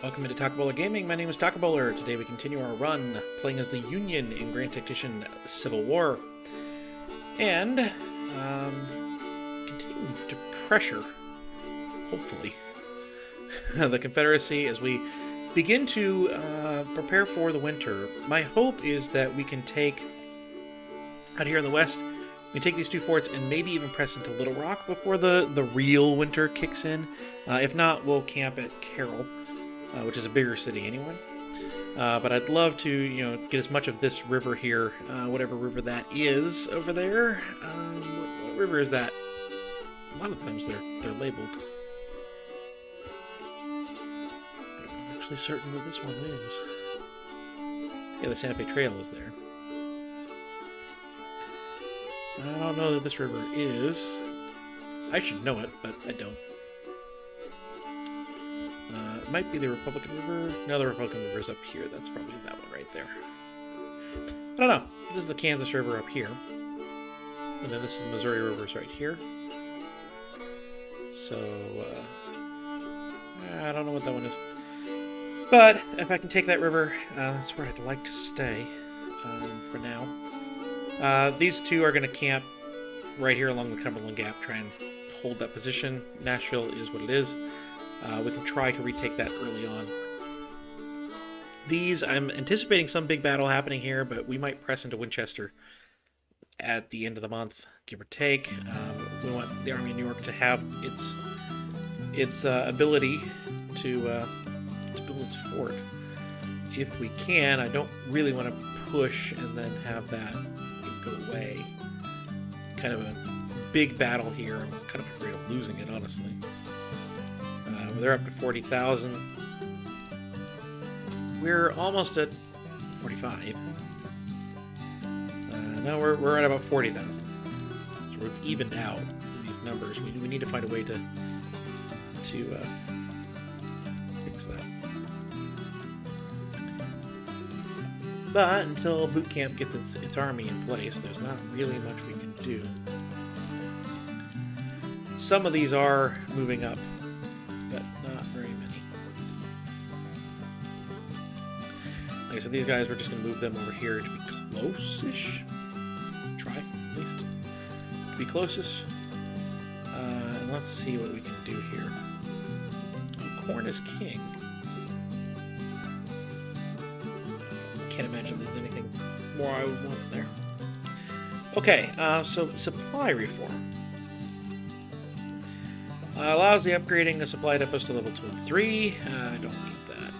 Welcome into Taco Bowler Gaming. My name is Taco Bowler. Today we continue our run playing as the Union in Grand Tactician Civil War. And continuing to pressure, hopefully, the Confederacy as we begin to prepare for the winter. My hope is that we can take, out here in the west, we can take these two forts and maybe even press into Little Rock before the real winter kicks in. If not, we'll camp at Carroll, which is a bigger city anyway. But I'd love to, get as much of this river here, whatever river that is over there. What river is that? A lot of times they're labeled. I'm actually certain that this one is. Yeah, the Santa Fe Trail is there. I don't know that this river is. I should know it, but I don't. It might be the Republican River. No, the Republican River is up here. That's probably that one right there. I don't know. This is the Kansas River up here. And then this is the Missouri River is right here. So, I don't know what that one is. But if I can take that river, that's where I'd like to stay for now. These two are going to camp right here along the Cumberland Gap, try and hold that position. Nashville is what it is. We can try to retake that early on. These, I'm anticipating some big battle happening here, but we might press into Winchester at the end of the month, give or take. We want the Army of New York to have its ability to build its fort. If we can, I don't really want to push and then have that go away. Kind of a big battle here. I'm kind of afraid of losing it, honestly. They're up to 40,000. We're almost at 45. No, we're at about 40,000. So we've evened out these numbers. We need to find a way to fix that. But until boot camp gets its army in place, there's not really much we can do. Some of these are moving up, but not very many. Like I said, these guys, we're just going to move them over here to be close-ish. Try, at least. To be closest. And let's see what we can do here. Oh, corn is king. Can't imagine there's anything more I would want there. Okay, so supply reform. Allows the upgrading of supply depots to level 2 and 3. I don't need that.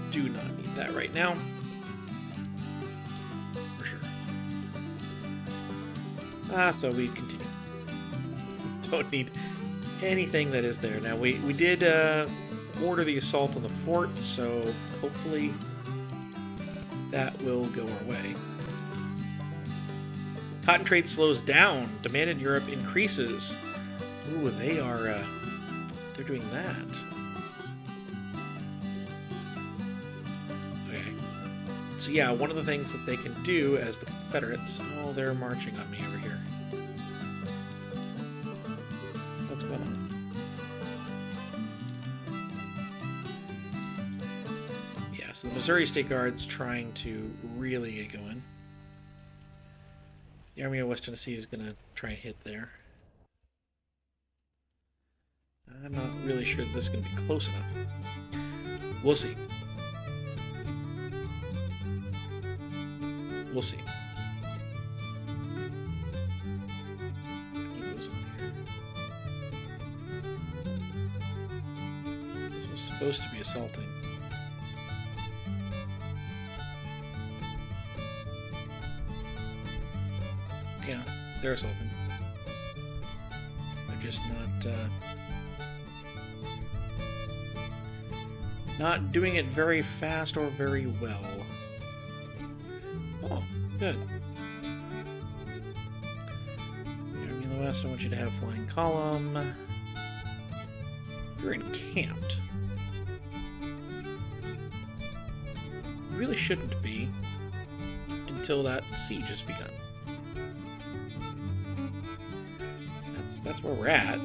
Do not need that right now. For sure. So we continue. Don't need anything that is there. Now, we did order the assault on the fort, so hopefully that will go our way. Cotton trade slows down. Demand in Europe increases. Ooh, they are, they're doing that. Okay. So yeah, one of the things that they can do as the Confederates... Oh, they're marching on me over here. What's going on? Yeah, so the Missouri State Guard's trying to really get going. The Army of West Tennessee is going to try and hit there. I'm not really sure this is going to be close enough. We'll see. We'll see. What goes on here? This was supposed to be assaulting. Yeah, they're assaulting. They're just not doing it very fast or very well. Oh, good. Army in the West, I want you to have flying column. You're encamped. You really shouldn't be until that siege has begun. That's where we're at.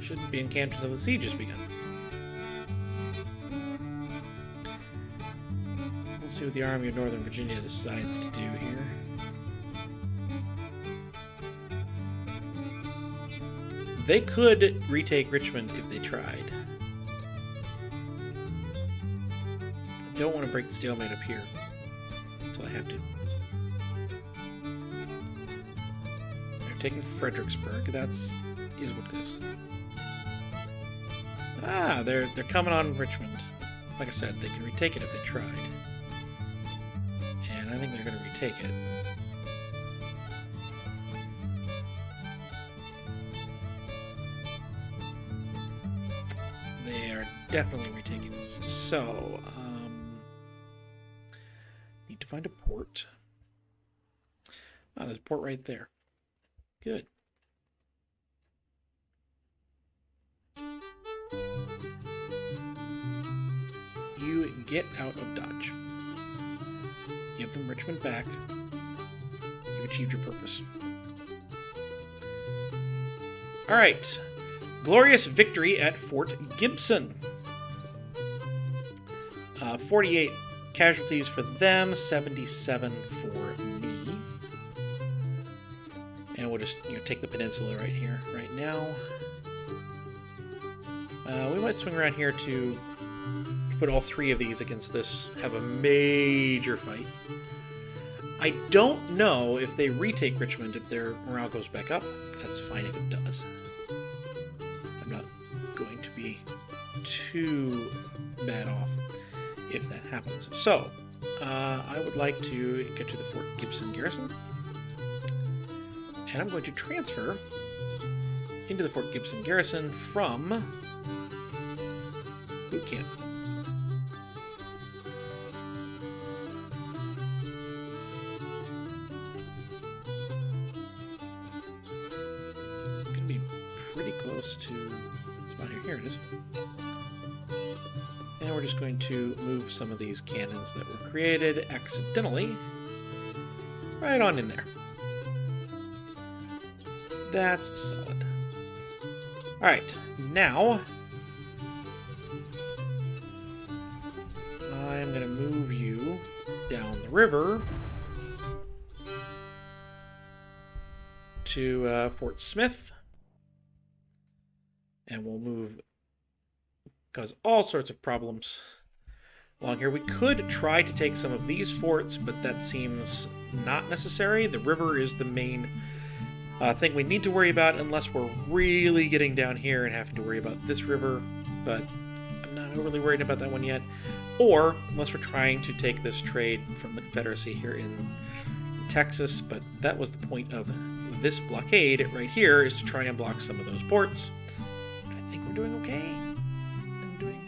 Shouldn't be encamped until the siege has begun. see what the Army of Northern Virginia decides to do here. They could retake Richmond if they tried. I don't want to break the stalemate up here until I have to. They're taking Fredericksburg. That's is what it is. Ah, they're coming on Richmond. Like I said, they can retake it if they tried. And I think they're going to retake it. They are definitely retaking this. So, need to find a port. Oh, there's a port right there. Good. You get out of Dodge. Give them Richmond back. You've achieved your purpose. Alright. Glorious victory at Fort Gibson. 48 casualties for them, 77 for me. And we'll just take the peninsula right here, right now. We might swing around here to put all three of these against this, have a major fight. I don't know if they retake Richmond if their morale goes back up. That's fine if it does. I'm not going to be too bad off if that happens. So, I would like to get to the Fort Gibson garrison. And I'm going to transfer into the Fort Gibson garrison from boot camp. To the spot here. Here it is. And we're just going to move some of these cannons that were created accidentally right on in there. That's solid. Alright, now I'm going to move you down the river to Fort Smith. And we'll move, cause all sorts of problems along here. We could try to take some of these forts, but that seems not necessary. The river is the main thing we need to worry about, unless we're really getting down here and having to worry about this river. But I'm not overly worried about that one yet. Or unless we're trying to take this trade from the Confederacy here in Texas. But that was the point of this blockade right here, is to try and block some of those ports. I think we're doing okay. I'm doing...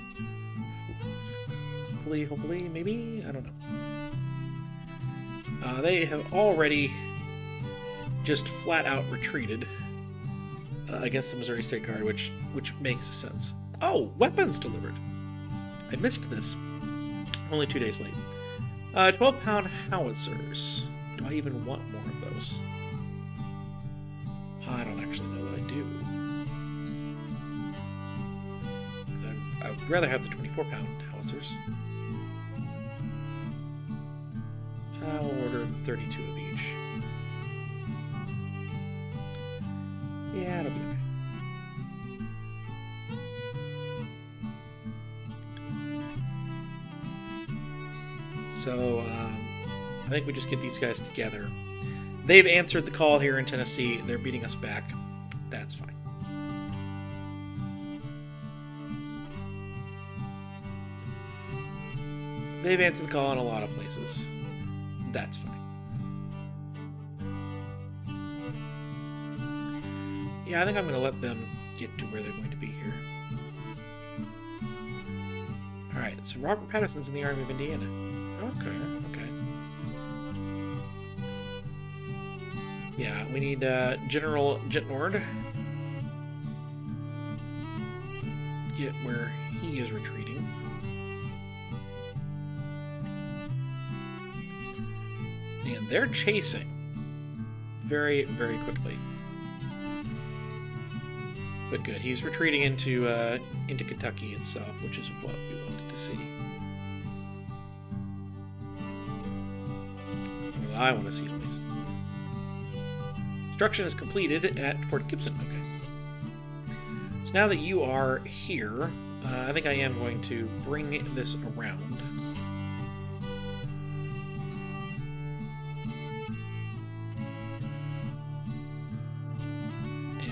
Hopefully, maybe? I don't know. They have already just flat out retreated against the Missouri State Guard, which makes sense. Oh, weapons delivered. I missed this. Only 2 days late. 12-pound howitzers. Do I even want more of those? I don't actually know that I do. I would rather have the 24-pound howitzers. I'll order 32 of each. Yeah, it'll be okay. So, I think we just get these guys together. They've answered the call here in Tennessee. They're beating us back. That's fine. They've answered the call in a lot of places. That's fine. Yeah, I think I'm going to let them get to where they're going to be here. Alright, so Robert Patterson's in the Army of Indiana. Okay. Yeah, we need General Jetnord. Get where he is retreating. And they're chasing very, very quickly. But good, he's retreating into Kentucky itself, which is what we wanted to see. what I want to see at least. Construction is completed at Fort Gibson. Okay. So now that you are here, I think I am going to bring this around.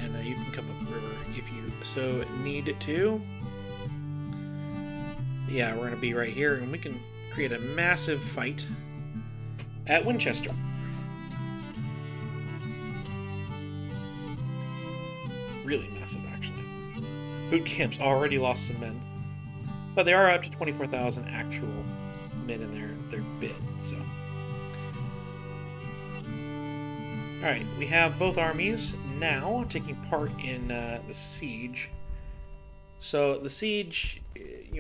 And you can come up the river if you so need to. Yeah, we're going to be right here, and we can create a massive fight at Winchester. Really massive, actually. Boot camp's already lost some men, but they are up to 24,000 actual men in their bid. So, all right, we have both armies now taking part in the siege. So the siege,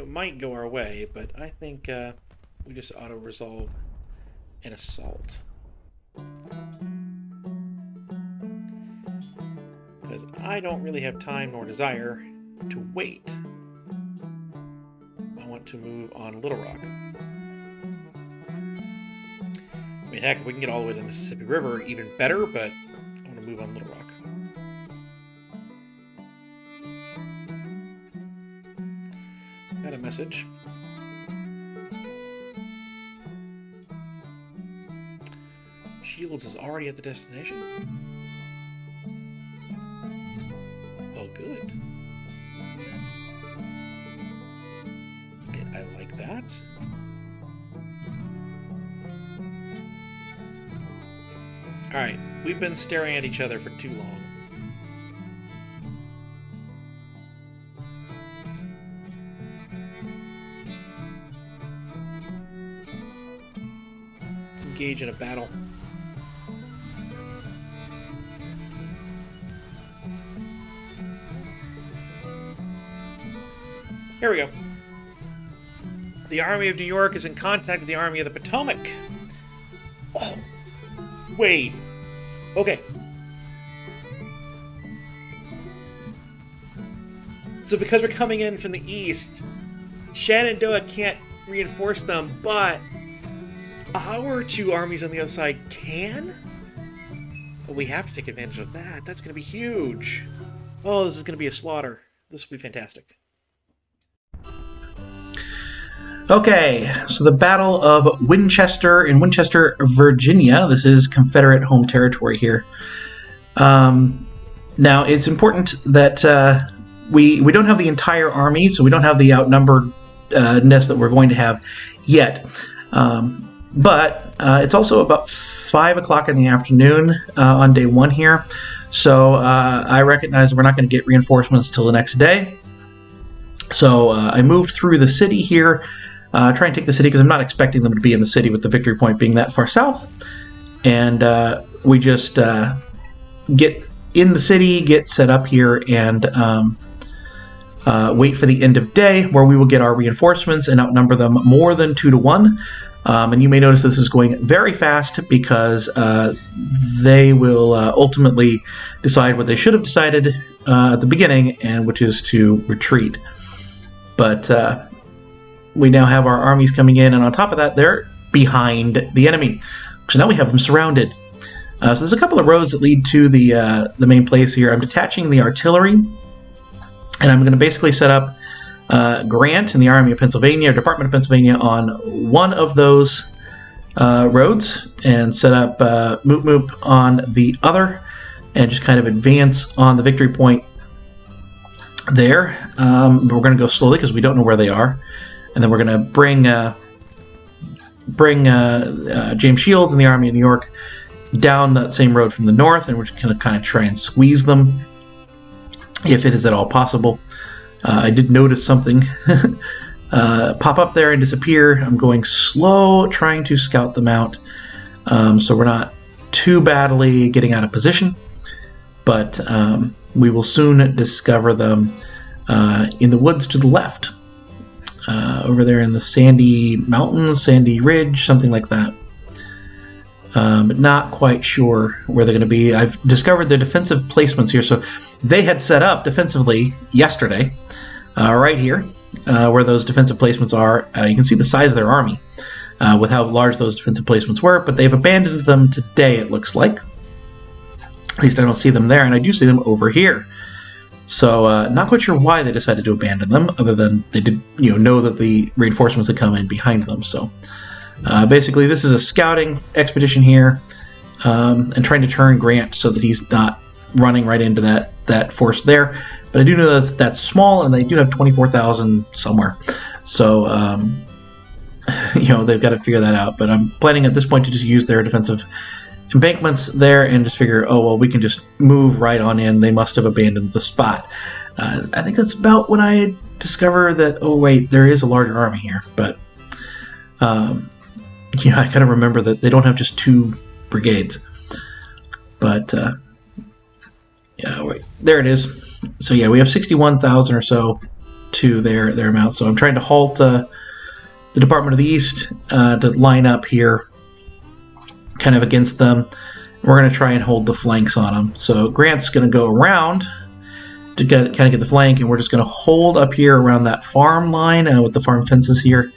might go our way, but I think we just auto-resolve an assault. Because I don't really have time nor desire to wait. I want to move on Little Rock. I mean, heck, if we can get all the way to the Mississippi River, even better, but I want to move on Little Rock. Got a message. Shields is already at the destination. Oh, good. I like that. Alright, we've been staring at each other for too long. Let's engage in a battle. Here we go. The Army of New York is in contact with the Army of the Potomac. Oh, wait. Okay. So because we're coming in from the east, Shenandoah can't reinforce them, but our two armies on the other side can? We have to take advantage of that. That's going to be huge. Oh, this is going to be a slaughter. This will be fantastic. Okay, so the Battle of Winchester in Winchester, Virginia. This is Confederate home territory here. Now, it's important that we don't have the entire army, so we don't have the outnumberedness that we're going to have yet. But it's also about 5 o'clock in the afternoon on day one here, so I recognize we're not going to get reinforcements till the next day. So I moved through the city here. Try and take the city because I'm not expecting them to be in the city with the victory point being that far south. And we just get in the city, get set up here, and wait for the end of day where we will get our reinforcements and outnumber them more than 2 to 1. And you may notice this is going very fast because they will ultimately decide what they should have decided at the beginning, and which is to retreat. But we now have our armies coming in, and on top of that, they're behind the enemy. So now we have them surrounded. So there's a couple of roads that lead to the main place here. I'm detaching the artillery, and I'm going to basically set up Grant and the Army of Pennsylvania, or Department of Pennsylvania, on one of those roads, and set up Moop on the other, and just kind of advance on the victory point there. But we're going to go slowly because we don't know where they are. And then we're going to bring James Shields and the Army of New York down that same road from the north, and we're just going to kind of try and squeeze them if it is at all possible. I did notice something pop up there and disappear. I'm going slow, trying to scout them out, so we're not too badly getting out of position, but we will soon discover them in the woods to the left. Over there in the Sandy Mountains, Sandy Ridge, something like that. But not quite sure where they're going to be. I've discovered their defensive placements here. So they had set up defensively yesterday, right here, where those defensive placements are. You can see the size of their army. with how large those defensive placements were, but they've abandoned them today, it looks like. At least I don't see them there, and I do see them over here. So not quite sure why they decided to abandon them, other than they did know that the reinforcements had come in behind them. So basically this is a scouting expedition here, and trying to turn Grant so that he's not running right into that force there. But I do know that that's small, and they do have 24,000 somewhere. So they've got to figure that out. But I'm planning at this point to just use their defensive embankments there and just figure, oh, well, we can just move right on in. They must have abandoned the spot. I think that's about when I discover that, oh, wait, there is a larger army here. But, I kind of remember that they don't have just 2 brigades. But, wait, there it is. So, yeah, we have 61,000 or so to their amount. So I'm trying to halt the Department of the East to line up here kind of against them. We're going to try and hold the flanks on them. So Grant's going to go around to kind of get the flank, and we're just going to hold up here around that farm line with the farm fences here.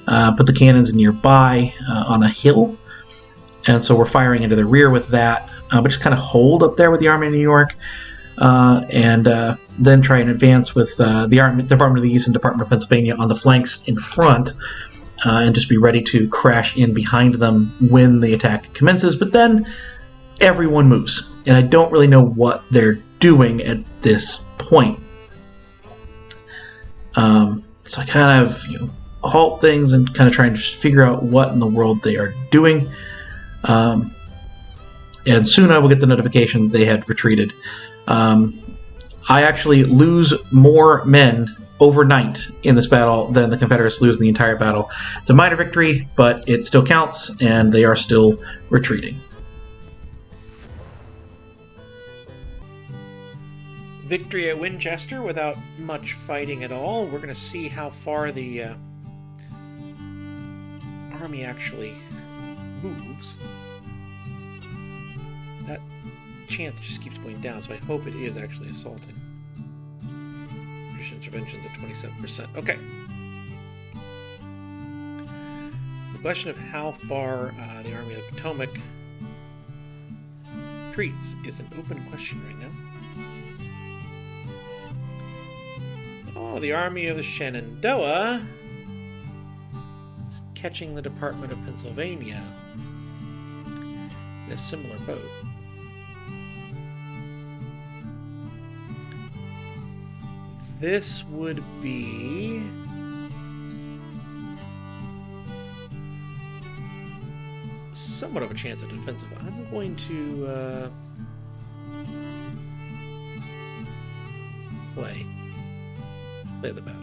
Put the cannons nearby on a hill. And so we're firing into the rear with that. But just kind of hold up there with the Army of New York. And then try and advance with the Department of the East and Department of Pennsylvania on the flanks in front. And just be ready to crash in behind them when the attack commences. But then everyone moves, and I don't really know what they're doing at this point. So I kind of halt things and kind of try and just figure out what in the world they are doing. And soon I will get the notification that they had retreated. I actually lose more men overnight in this battle than the Confederates lose in the entire battle. It's a minor victory, but it still counts, and they are still retreating. Victory at Winchester without much fighting at all. We're going to see how far the army actually moves. That chance just keeps going down, so I hope it is actually assaulting. British interventions at 27%. Okay. The question of how far the Army of the Potomac retreats is an open question right now. Oh, the Army of the Shenandoah is catching the Department of Pennsylvania in a similar boat. This would be somewhat of a chance at defensive. I'm going to play the battle.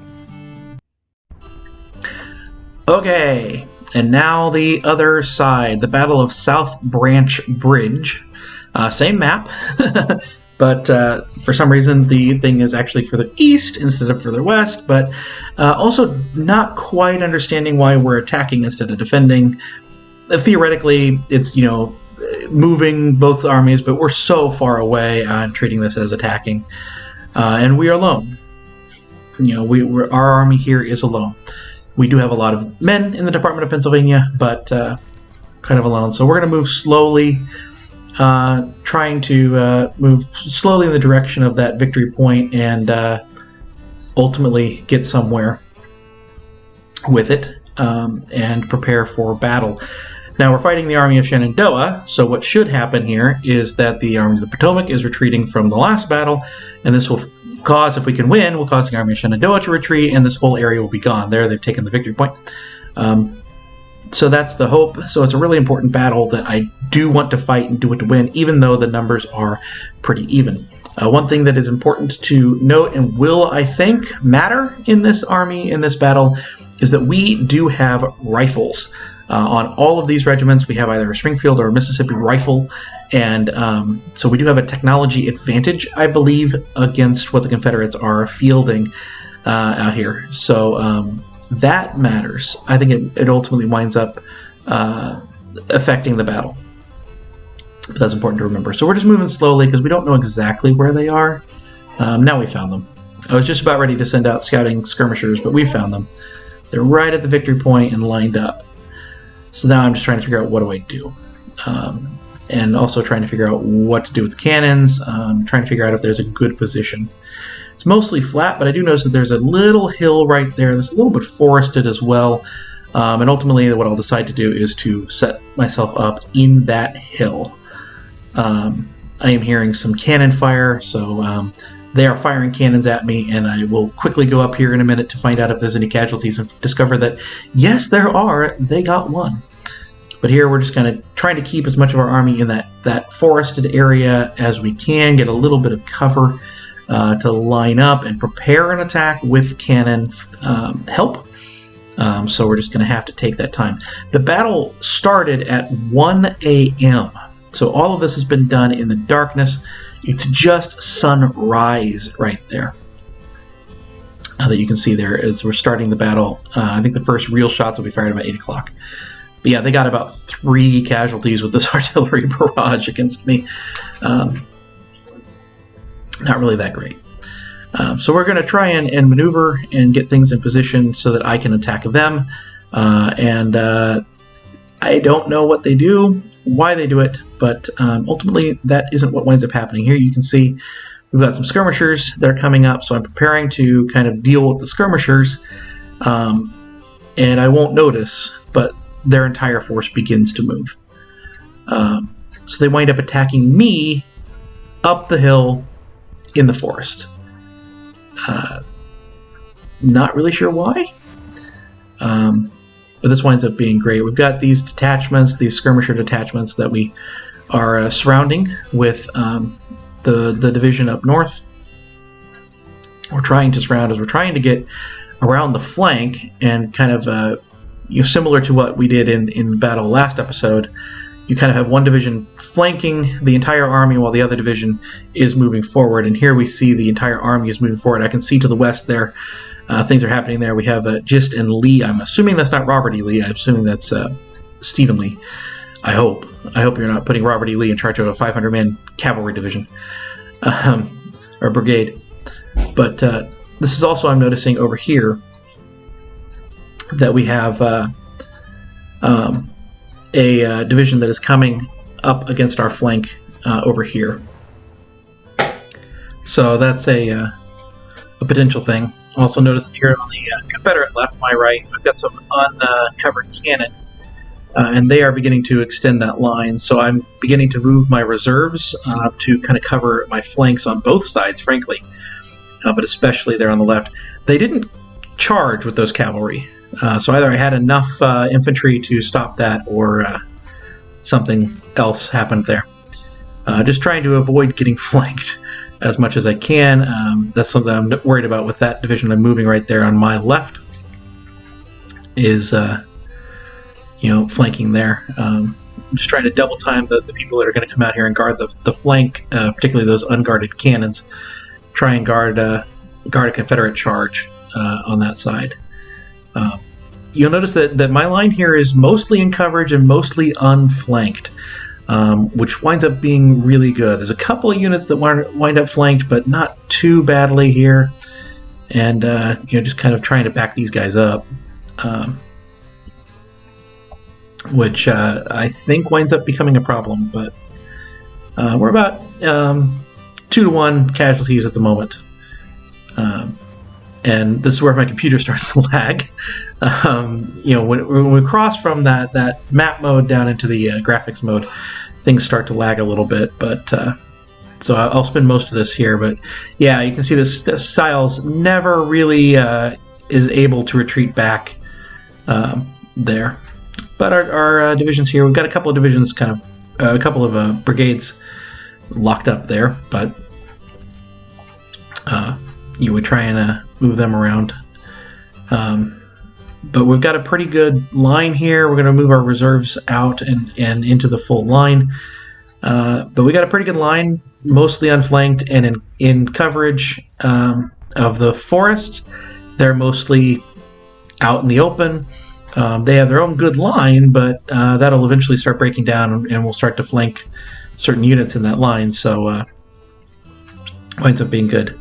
Okay, and now the other side, the Battle of South Branch Bridge. Same map, but for some reason the thing is actually further east instead of further west, but also not quite understanding why we're attacking instead of defending. Theoretically, it's, moving both armies, but we're so far away. I'm treating this as attacking, and we are alone. Our army here is alone. We do have a lot of men in the Department of Pennsylvania, but kind of alone. So we're going to move slowly, trying to move slowly in the direction of that victory point and ultimately get somewhere with it and prepare for battle. Now we're fighting the Army of Shenandoah, so what should happen here is that the Army of the Potomac is retreating from the last battle, and this will cause, if we can win, will cause the Army of Shenandoah to retreat, and this whole area will be gone. There, they've taken the victory point. So that's the hope. So it's a really important battle that I do want to fight and do want to win, even though the numbers are pretty even. One thing that is important to note, and will, I think, matter in this army, in this battle, is that we do have rifles. On all of these regiments, we have either a Springfield or a Mississippi rifle, and so we do have a technology advantage, I believe, against what the Confederates are fielding out here. So that matters. I think it ultimately winds up affecting the battle. But that's important to remember. So we're just moving slowly because we don't know exactly where they are. Now we found them. I was just about ready to send out scouting skirmishers, but we found them. They're right at the victory point and lined up. So now I'm just trying to figure out what do I do. And also trying to figure out what to do with the cannons, trying to figure out if there's a good position. It's mostly flat, but I do notice that there's a little hill right there that's a little bit forested as well. And ultimately what I'll decide to do is to set myself up in that hill. I am hearing some cannon fire, so they are firing cannons at me, and I will quickly go up here in a minute to find out if there's any casualties and discover that, yes, there are. They got one. But here we're just kind of trying to keep as much of our army in that forested area as we can, get a little bit of cover to line up and prepare an attack with cannon help. So we're just going to have to take that time. The battle started at 1 a.m., so all of this has been done in the darkness. It's just sunrise right there that you can see there as we're starting the battle. I think the first real shots will be fired about 8 o'clock. But yeah, they got about 3 casualties with this artillery barrage against me. Not really that great. So we're going to try and maneuver and get things in position so that I can attack them. And I don't know what they do, why they do it, but ultimately that isn't what winds up happening. Here you can see we've got some skirmishers that are coming up, so I'm preparing to kind of deal with the skirmishers. And I won't notice, but their entire force begins to move. So they wind up attacking me up the hill in the forest. Not really sure why, but this winds up being great. We've got these detachments, these skirmisher detachments that we are surrounding with the division up north. We're trying to surround as we're trying to get around the flank and kind of similar to what we did in battle last episode. You kind of have one division flanking the entire army while the other division is moving forward. And here we see the entire army is moving forward. I can see to the west there, things are happening there. We have Gist and Lee. I'm assuming that's not Robert E. Lee. I'm assuming that's Stephen Lee. I hope you're not putting Robert E. Lee in charge of a 500-man cavalry division or brigade. But this is also, I'm noticing over here that we have a division that is coming up against our flank over here. So that's a potential thing. Also notice here on the Confederate left, my right, I've got some uncovered cannon, and they are beginning to extend that line. So I'm beginning to move my reserves to kind of cover my flanks on both sides, frankly, but especially there on the left. They didn't charge with those cavalry. So either I had enough infantry to stop that, or something else happened there. Just trying to avoid getting flanked as much as I can. That's something I'm worried about with that division I'm moving right there on my left, is flanking there. I'm just trying to double time the people that are going to come out here and guard the flank, particularly those unguarded cannons. Try and guard a Confederate charge on that side. You'll notice that my line here is mostly in coverage and mostly unflanked, which winds up being really good. There's a couple of units that wind up flanked, but not too badly here. And just kind of trying to back these guys up, which I think winds up becoming a problem. But we're about 2-to-1 casualties at the moment. And this is where my computer starts to lag. When we cross from that map mode down into the graphics mode, things start to lag a little bit. But so I'll spend most of this here. But yeah, you can see this Styles never really is able to retreat back there. But our divisions here, we've got a couple of divisions, a couple of brigades locked up there, but we try and move them around. But we've got a pretty good line here. We're going to move our reserves out and into the full line. But we got a pretty good line, mostly unflanked and in coverage of the forest. They're mostly out in the open. They have their own good line, but that'll eventually start breaking down, and we'll start to flank certain units in that line. So winds up being good.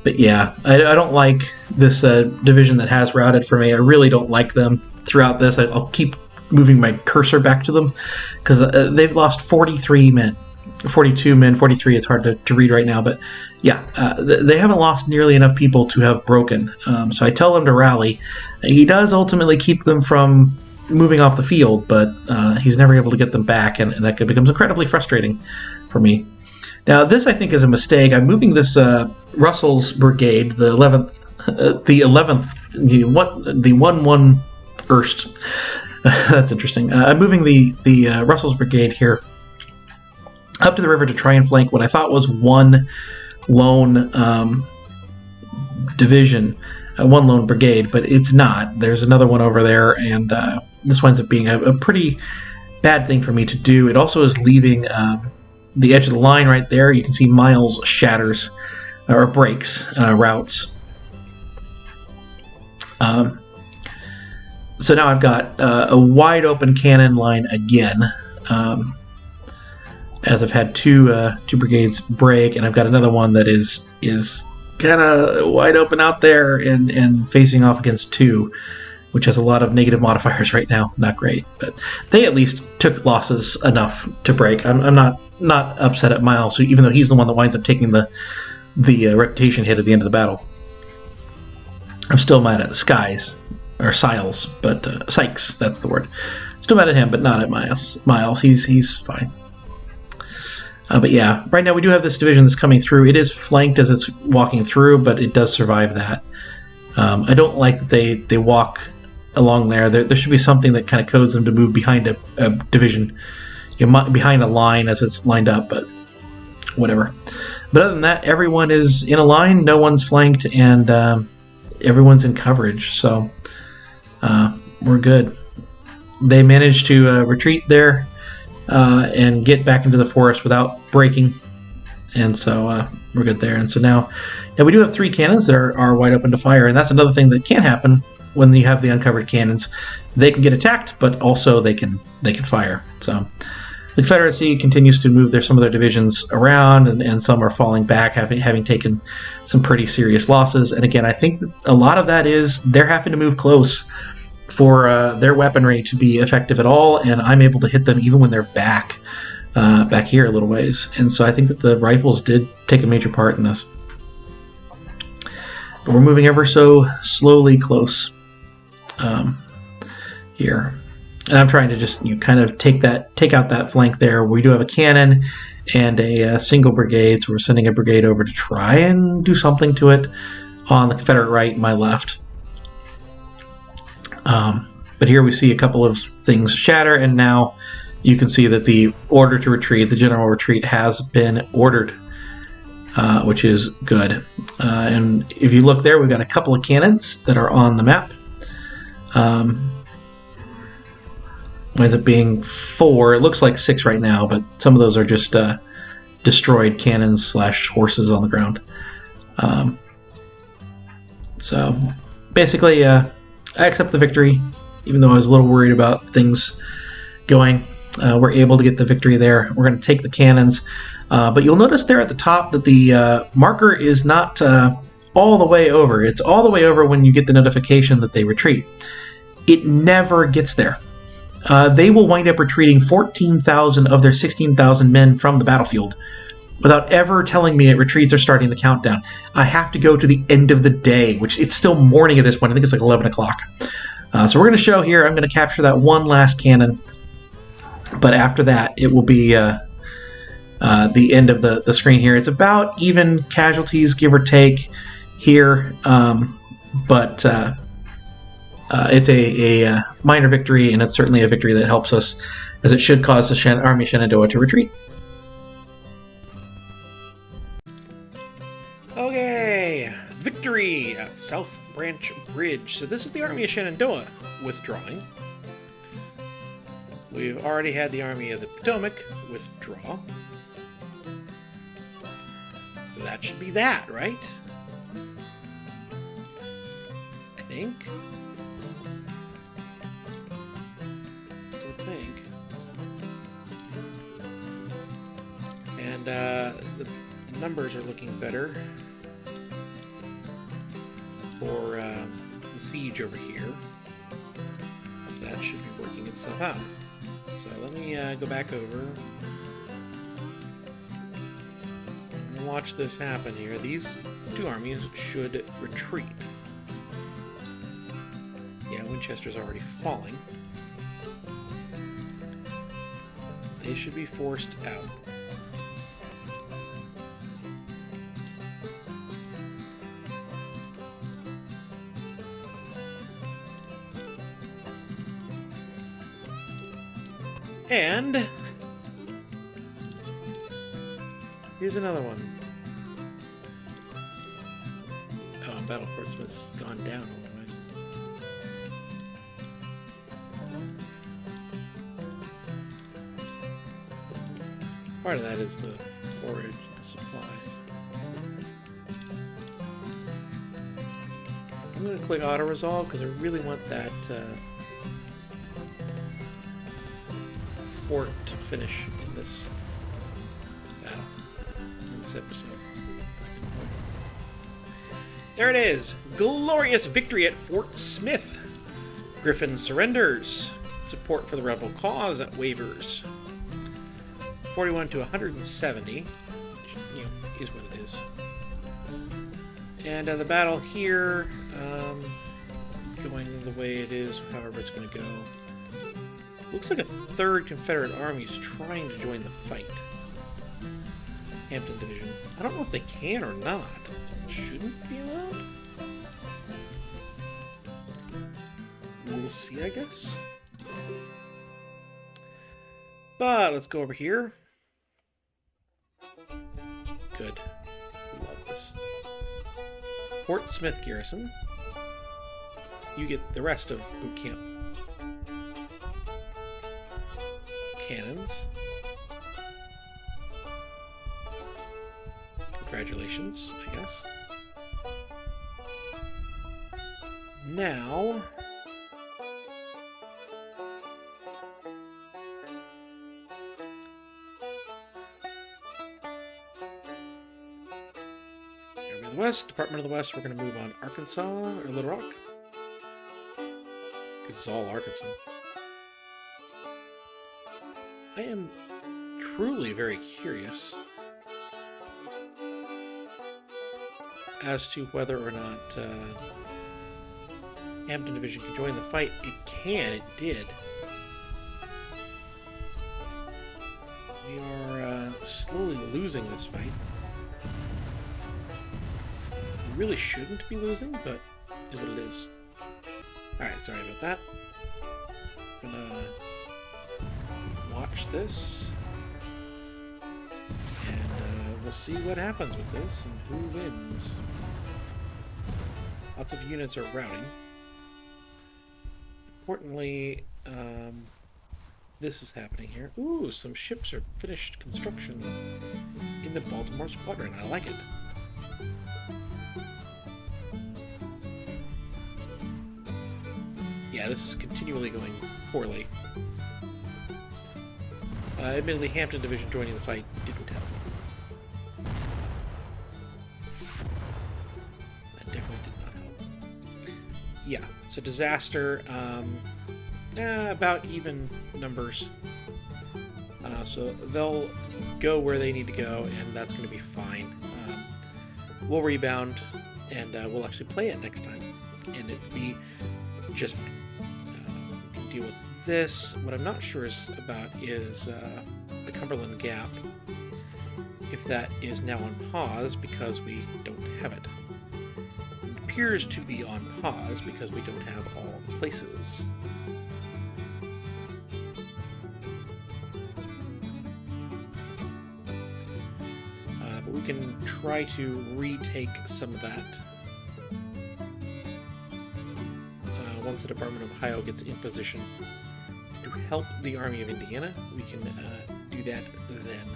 But yeah, I don't like this division that has routed for me. I really don't like them throughout this. I'll keep moving my cursor back to them, because they've lost 43 men. 42 men, 43, it's hard to read right now, but yeah, they haven't lost nearly enough people to have broken. So I tell them to rally. He does ultimately keep them from moving off the field, but he's never able to get them back, and that becomes incredibly frustrating for me. Now, this I think is a mistake. I'm moving this Russell's brigade, the 11th, the 1/1st. That's interesting. I'm moving the Russell's brigade here up to the river to try and flank what I thought was one lone division, one lone brigade, but it's not. There's another one over there, and this winds up being a pretty bad thing for me to do. It also is leaving the edge of the line right there. You can see Miles shatters or breaks routes. So now I've got a wide open cannon line again. As I've had two brigades break, and I've got another one that is kind of wide open out there and facing off against two, which has a lot of negative modifiers right now. Not great, but they at least took losses enough to break. I'm not upset at Miles, even though he's the one that winds up taking the reputation hit at the end of the battle. I'm still mad at Skies, or Siles, but Sykes, that's the word. Still mad at him, but not at Miles. He's fine. But yeah, right now we do have this division that's coming through. It is flanked as it's walking through, but it does survive that. I don't like that they walk along there. There should be something that kind of codes them to move behind a division, behind a line as it's lined up, but whatever. But other than that, everyone is in a line, no one's flanked, and everyone's in coverage, so we're good. They managed to retreat there and get back into the forest without breaking, and so we're good there. And so now we do have 3 cannons that are wide open to fire, and that's another thing that can happen when you have the uncovered cannons. They can get attacked, but also they can fire. So the Confederacy continues to move some of their divisions around, and some are falling back, having taken some pretty serious losses. And again, I think a lot of that is they're having to move close for their weaponry to be effective at all, and I'm able to hit them even when they're back here a little ways. And so I think that the rifles did take a major part in this. But we're moving ever so slowly close here. And I'm trying to just kind of take out that flank there. We do have a cannon and a single brigade, so we're sending a brigade over to try and do something to it on the Confederate right, my left. But here we see a couple of things shatter, and now you can see that the order to retreat, the general retreat, has been ordered, which is good. And if you look there, we've got a couple of cannons that are on the map. Winds up being 4. It looks like 6 right now, but some of those are just destroyed cannons / horses on the ground. So basically, I accept the victory, even though I was a little worried about things going. We're able to get the victory there. We're going to take the cannons, but you'll notice there at the top that the marker is not all the way over. It's all the way over when you get the notification that they retreat. It never gets there. They will wind up retreating 14,000 of their 16,000 men from the battlefield without ever telling me it retreats or starting the countdown. I have to go to the end of the day, which it's still morning at this point. I think it's like 11 o'clock. So we're going to show here, I'm going to capture that one last cannon, but after that it will be the end of the screen here. It's about even casualties, give or take here, but it's a minor victory, and it's certainly a victory that helps us, as it should cause the Army of Shenandoah to retreat. Okay, victory at South Branch Bridge. So this is the Army of Shenandoah withdrawing. We've already had the Army of the Potomac withdraw. That should be that, right? I think. And the numbers are looking better for the siege over here. that should be working itself out. So let me go back over and watch this happen here. These two armies should retreat. Yeah, Winchester's already falling. They should be forced out. And here's another one. Oh, Battle Portsmouth's gone down otherwise. Part of that is the forage supplies. I'm going to click auto resolve because I really want that fort to finish in this battle, in this episode. There it is! Glorious victory at Fort Smith! Griffin surrenders. Support for the rebel cause at wavers. 41 to 170, which, is what it is. And the battle here, going the way it is, however it's going to go. Looks like a third Confederate army is trying to join the fight. Hampton Division. I don't know if they can or not. Shouldn't be allowed? We'll see, I guess. But let's go over here. Good. Love this. Fort Smith garrison. You get the rest of boot camp. Cannons. Congratulations, I guess. Now... Army of the West, Department of the West, we're going to move on Arkansas or Little Rock. Because it's all Arkansas. I am truly very curious as to whether or not Hampton Division can join the fight. It can, it did. We are slowly losing this fight. We really shouldn't be losing, but is what it is. Alright, sorry about that. I'm gonna watch this, and we'll see what happens with this and who wins. Lots of units are routing. Importantly, this is happening here. Ooh, some ships are finished construction in the Baltimore Squadron. I like it. Yeah, this is continually going poorly. Admittedly, Hampton Division joining the fight didn't help. That definitely did not help. Yeah, so disaster, about even numbers. So they'll go where they need to go, and that's going to be fine. We'll rebound, and we'll actually play it next time, and it'll be just fine. We can deal with this. What I'm not sure about is the Cumberland Gap, if that is now on pause because we don't have it. It appears to be on pause because we don't have all the places. But we can try to retake some of that. Once the Department of Ohio gets in position to help the Army of Indiana, we can do that then.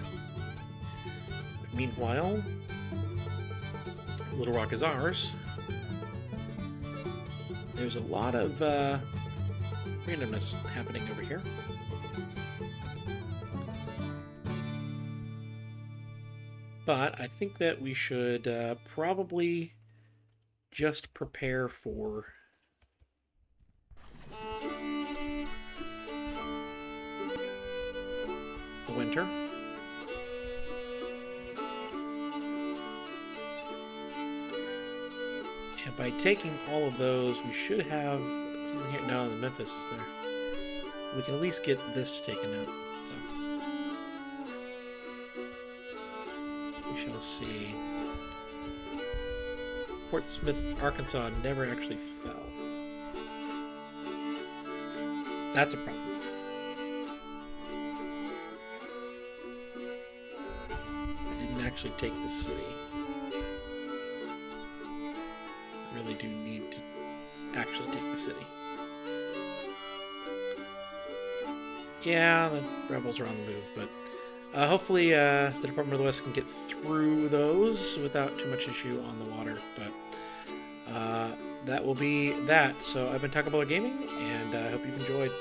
But meanwhile, Little Rock is ours. There's a lot of randomness happening over here. But I think that we should probably just prepare for winter. And by taking all of those, we should have something here. No, the Memphis is there. We can at least get this taken out. So we shall see. Fort Smith, Arkansas never actually fell. That's a problem. I didn't actually take this city. I really do need to actually take the city. Yeah, the rebels are on the move, but hopefully the Department of the West can get through those without too much issue on the water. But that will be that. So I've been Taco Gaming, and I hope you've enjoyed.